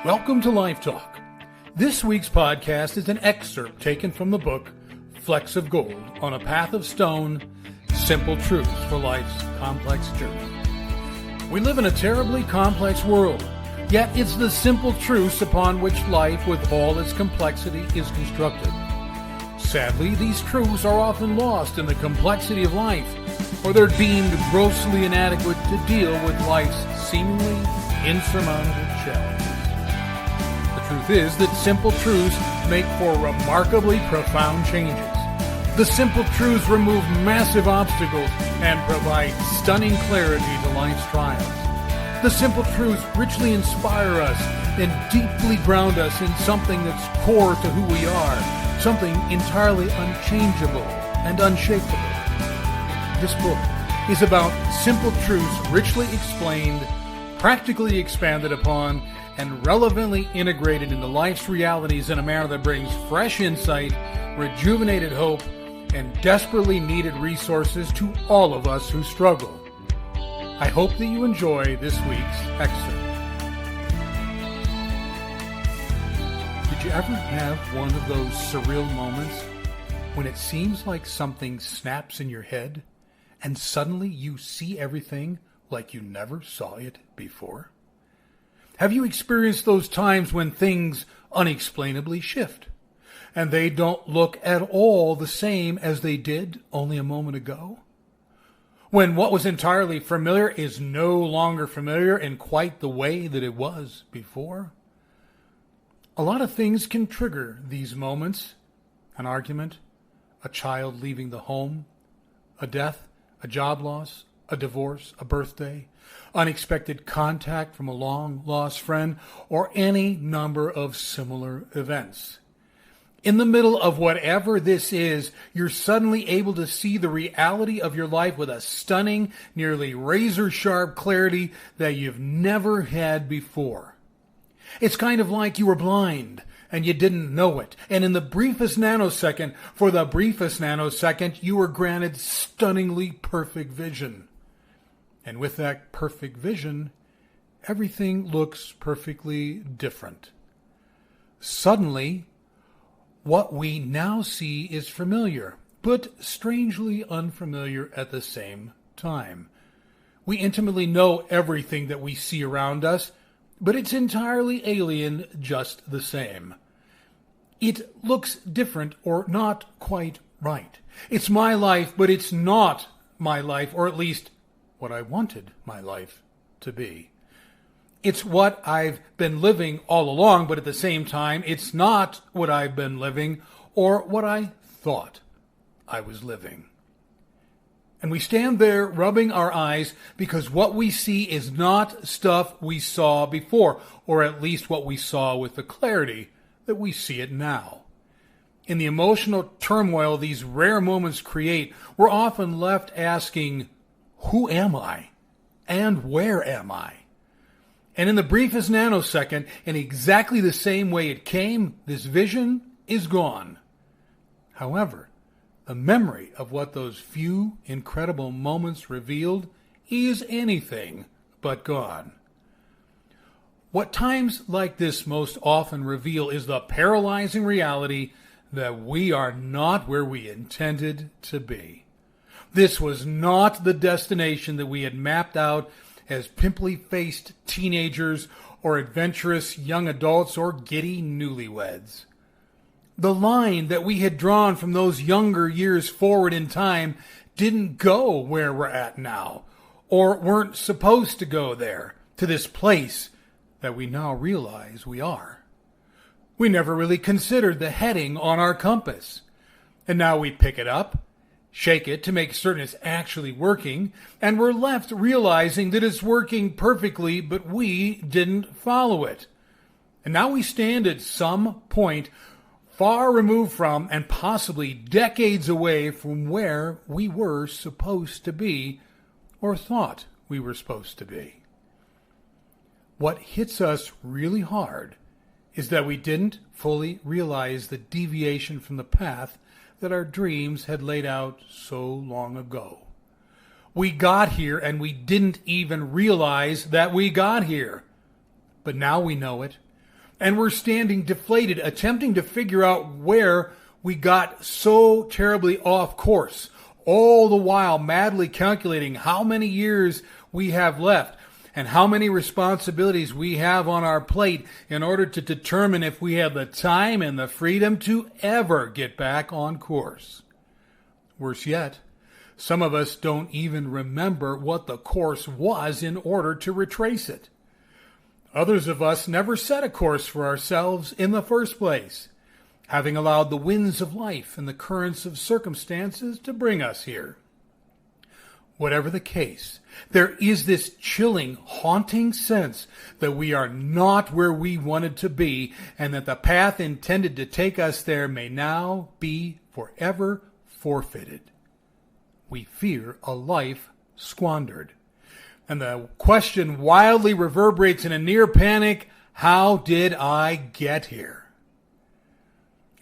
Welcome to Life Talk. This week's podcast is an excerpt taken from the book Flecks of Gold on a Path of Stone, Simple Truths for Life's Complex Journey. We live in a terribly complex world, yet it's the simple truths upon which life with all its complexity is constructed. Sadly, these truths are often lost in the complexity of life, or they're deemed grossly inadequate to deal with life's seemingly insurmountable challenges. The truth is that simple truths make for remarkably profound changes. The simple truths remove massive obstacles and provide stunning clarity to life's trials. The simple truths richly inspire us and deeply ground us in something that's core to who we are, something entirely unchangeable and unshakable. This book is about simple truths richly explained, practically expanded upon, and relevantly integrated into life's realities in a manner that brings fresh insight, rejuvenated hope, and desperately needed resources to all of us who struggle. I hope that you enjoy this week's excerpt. Did you ever have one of those surreal moments when it seems like something snaps in your head and suddenly you see everything like you never saw it before? Have you experienced those times when things unexplainably shift and they don't look at all the same as they did only a moment ago? When what was entirely familiar is no longer familiar in quite the way that it was before? A lot of things can trigger these moments. An argument, a child leaving the home, a death, a job loss, a divorce, a birthday, unexpected contact from a long-lost friend, or any number of similar events. In the middle of whatever this is, you're suddenly able to see the reality of your life with a stunning, nearly razor-sharp clarity that you've never had before. It's kind of like you were blind and you didn't know it. And in the briefest nanosecond, for the briefest nanosecond, you were granted stunningly perfect vision. And with that perfect vision, everything looks perfectly different. Suddenly, what we now see is familiar, but strangely unfamiliar at the same time. We intimately know everything that we see around us, but it's entirely alien just the same. It looks different or not quite right. It's my life, but it's not my life, or at least what I wanted my life to be. It's what I've been living all along, but at the same time, it's not what I've been living or what I thought I was living. And we stand there rubbing our eyes because what we see is not stuff we saw before, or at least what we saw with the clarity that we see it now. In the emotional turmoil these rare moments create, we're often left asking, who am I? And where am I? And in the briefest nanosecond, in exactly the same way it came, this vision is gone. However, the memory of what those few incredible moments revealed is anything but gone. What times like this most often reveal is the paralyzing reality that we are not where we intended to be. This was not the destination that we had mapped out as pimply-faced teenagers or adventurous young adults or giddy newlyweds. The line that we had drawn from those younger years forward in time didn't go where we're at now, or weren't supposed to go there, to this place that we now realize we are. We never really considered the heading on our compass, and now we pick it up, shake it to make certain it's actually working, and we're left realizing that it's working perfectly, but we didn't follow it. And now we stand at some point far removed from and possibly decades away from where we were supposed to be or thought we were supposed to be. What hits us really hard is that we didn't fully realize the deviation from the path that our dreams had laid out so long ago. We got here and we didn't even realize that we got here. But now we know it. And we're standing deflated, attempting to figure out where we got so terribly off course, all the while madly calculating how many years we have left and how many responsibilities we have on our plate in order to determine if we have the time and the freedom to ever get back on course. Worse yet, some of us don't even remember what the course was in order to retrace it. Others of us never set a course for ourselves in the first place, having allowed the winds of life and the currents of circumstances to bring us here. Whatever the case, there is this chilling, haunting sense that we are not where we wanted to be and that the path intended to take us there may now be forever forfeited. We fear a life squandered. And the question wildly reverberates in a near panic, how did I get here?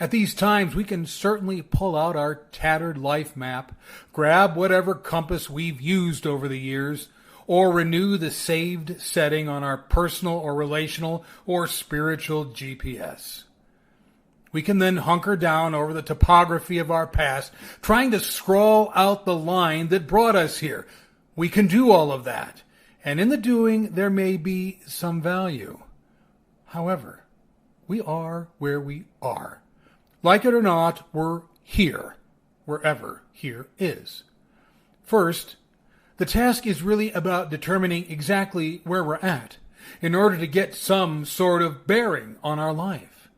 At these times, we can certainly pull out our tattered life map, grab whatever compass we've used over the years, or renew the saved setting on our personal or relational or spiritual GPS. We can then hunker down over the topography of our past, trying to scrawl out the line that brought us here. We can do all of that, and in the doing, there may be some value. However, we are where we are. Like it or not, we're here, wherever here is. First, the task is really about determining exactly where we're at in order to get some sort of bearing on our life.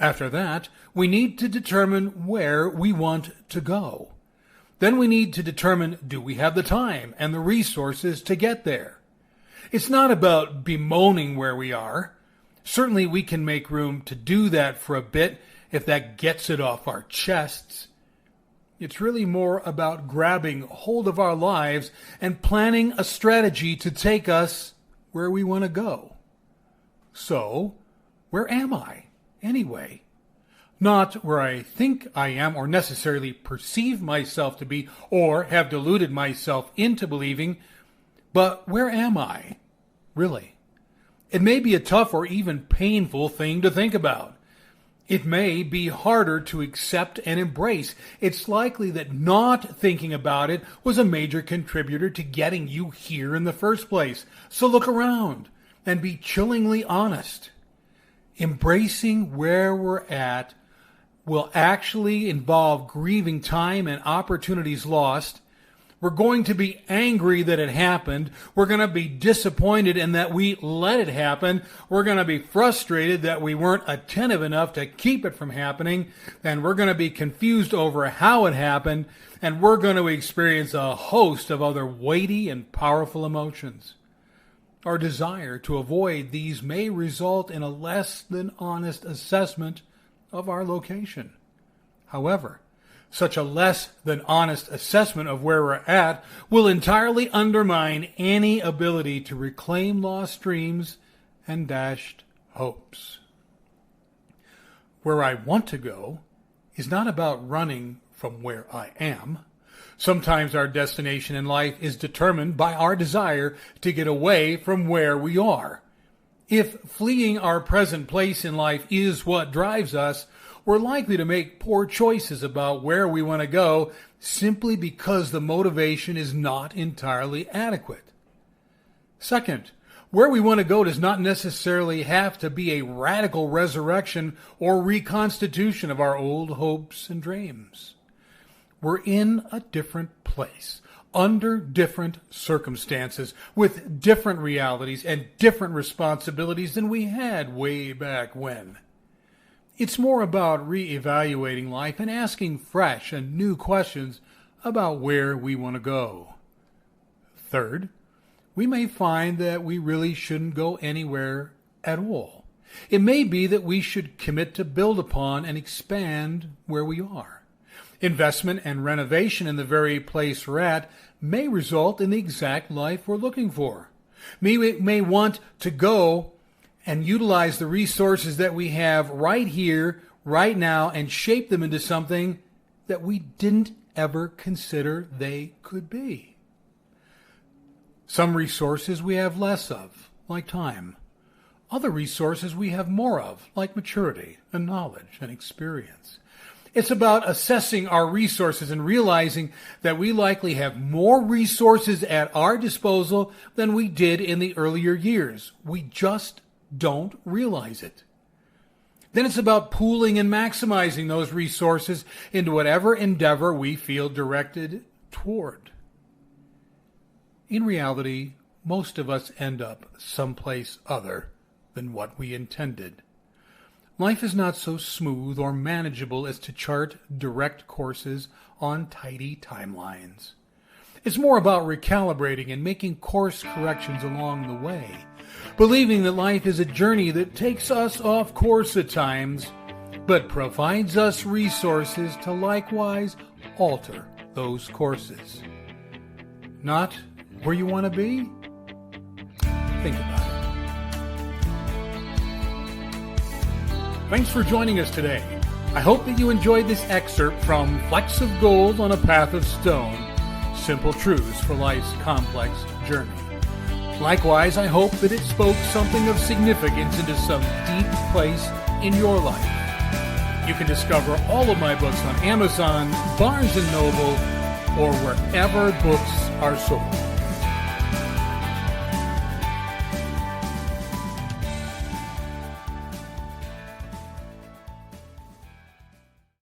After that, we need to determine where we want to go. Then we need to determine, do we have the time and the resources to get there? It's not about bemoaning where we are. Certainly we can make room to do that for a bit if that gets it off our chests. It's really more about grabbing hold of our lives and planning a strategy to take us where we want to go. So, where am I, anyway? Not where I think I am or necessarily perceive myself to be or have deluded myself into believing, but where am I, really? It may be a tough or even painful thing to think about. It may be harder to accept and embrace. It's likely that not thinking about it was a major contributor to getting you here in the first place. So look around and be chillingly honest. Embracing where we're at will actually involve grieving time and opportunities lost. We're going to be angry that it happened. We're going to be disappointed in that we let it happen. We're going to be frustrated that we weren't attentive enough to keep it from happening. And we're going to be confused over how it happened. And we're going to experience a host of other weighty and powerful emotions. Our desire to avoid these may result in a less than honest assessment of our location. However, such a less than honest assessment of where we're at will entirely undermine any ability to reclaim lost dreams and dashed hopes. Where I want to go is not about running from where I am. Sometimes our destination in life is determined by our desire to get away from where we are. If fleeing our present place in life is what drives us, we're likely to make poor choices about where we want to go simply because the motivation is not entirely adequate. Second, where we want to go does not necessarily have to be a radical resurrection or reconstitution of our old hopes and dreams. We're in a different place, under different circumstances, with different realities and different responsibilities than we had way back when. It's more about reevaluating life and asking fresh and new questions about where we want to go. Third, we may find that we really shouldn't go anywhere at all. It may be that we should commit to build upon and expand where we are. Investment and renovation in the very place we're at may result in the exact life we're looking for. We may want to go and utilize the resources that we have right here, right now, and shape them into something that we didn't ever consider they could be. Some resources we have less of, like time. Other resources we have more of, like maturity and knowledge and experience. It's about assessing our resources and realizing that we likely have more resources at our disposal than we did in the earlier years. We just don't realize it. Then it's about pooling and maximizing those resources into whatever endeavor we feel directed toward. In reality, most of us end up someplace other than what we intended. Life is not so smooth or manageable as to chart direct courses on tidy timelines. It's more about recalibrating and making course corrections along the way, believing that life is a journey that takes us off course at times, but provides us resources to likewise alter those courses. Not where you want to be? Think about it. Thanks for joining us today. I hope that you enjoyed this excerpt from Flecks of Gold on a Path of Stone, Simple Truths for Life's Complex Journey. Likewise, I hope that it spoke something of significance into some deep place in your life. You can discover all of my books on Amazon, Barnes & Noble, or wherever books are sold.